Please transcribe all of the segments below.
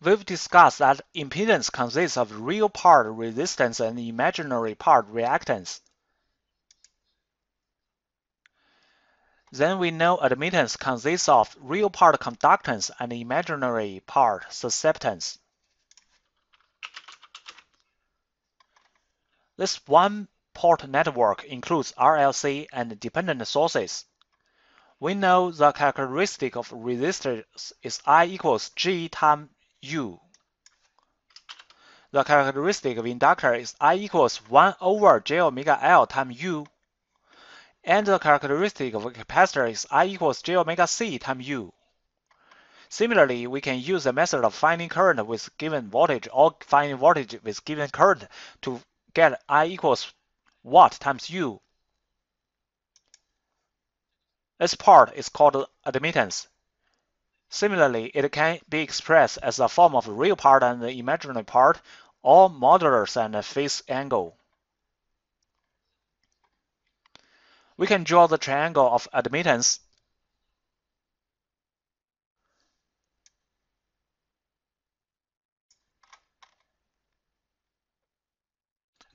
We've discussed that impedance consists of real part resistance and imaginary part reactance. Then we know admittance consists of real part conductance and imaginary part susceptance. This one-port network includes RLC and dependent sources. We know the characteristic of resistors is I equals G times U. The characteristic of inductor is I equals 1 over J omega L times U. And the characteristic of a capacitor is I equals J omega C times U. Similarly, we can use the method of finding current with given voltage or finding voltage with given current to get I equals watt times U. This part is called admittance. Similarly, it can be expressed as a form of real part and the imaginary part, or modulus and phase angle. We can draw the triangle of admittance.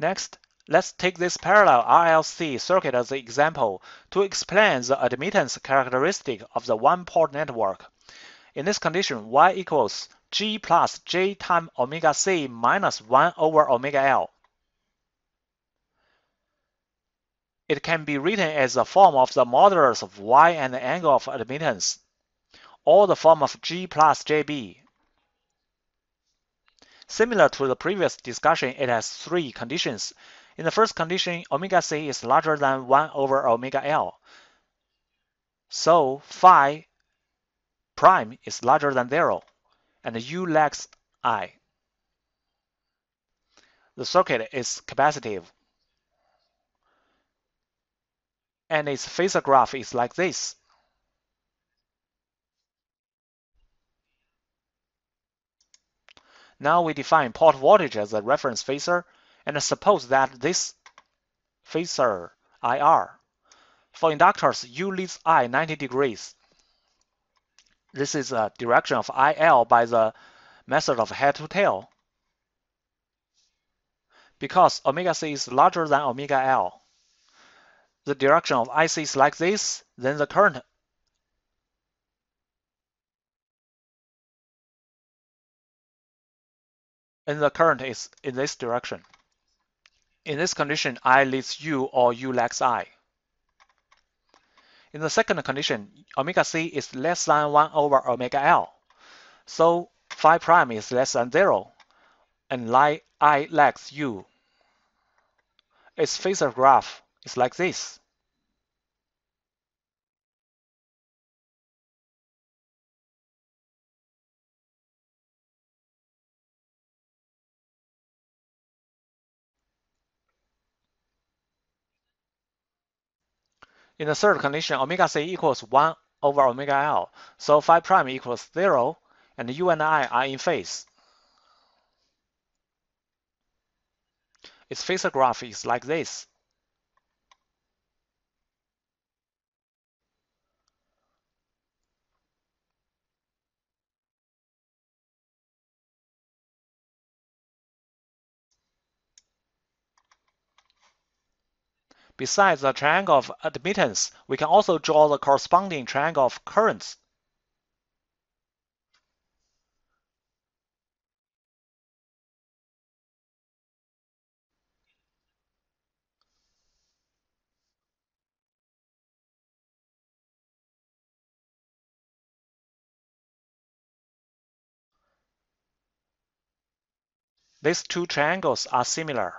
Next, let's take this parallel RLC circuit as an example to explain the admittance characteristic of the one-port network. In this condition, Y equals G plus J times omega C minus 1 over omega L. It can be written as a form of the modulus of Y and the angle of admittance, or the form of G plus JB. Similar to the previous discussion, it has three conditions. In the first condition, omega C is larger than 1 over omega L. So phi prime is larger than 0, and U lacks I. The circuit is capacitive, and its phasor graph is like this. Now we define port voltage as a reference phasor, and suppose that this phasor IR. For inductors, U leads I 90 degrees. This is a direction of IL by the method of head to tail. Because omega C is larger than omega L, the direction of IC is like this, then the current is in this direction. In this condition, I leads U or U lags I. In the second condition, omega C is less than 1 over omega L. So phi prime is less than 0, and I lags U. Its phasor graph is like this. In the third condition, omega C equals 1 over omega L, so phi prime equals 0, and U and I are in phase. Its phasor graph is like this. Besides the triangle of admittance, we can also draw the corresponding triangle of currents. These two triangles are similar.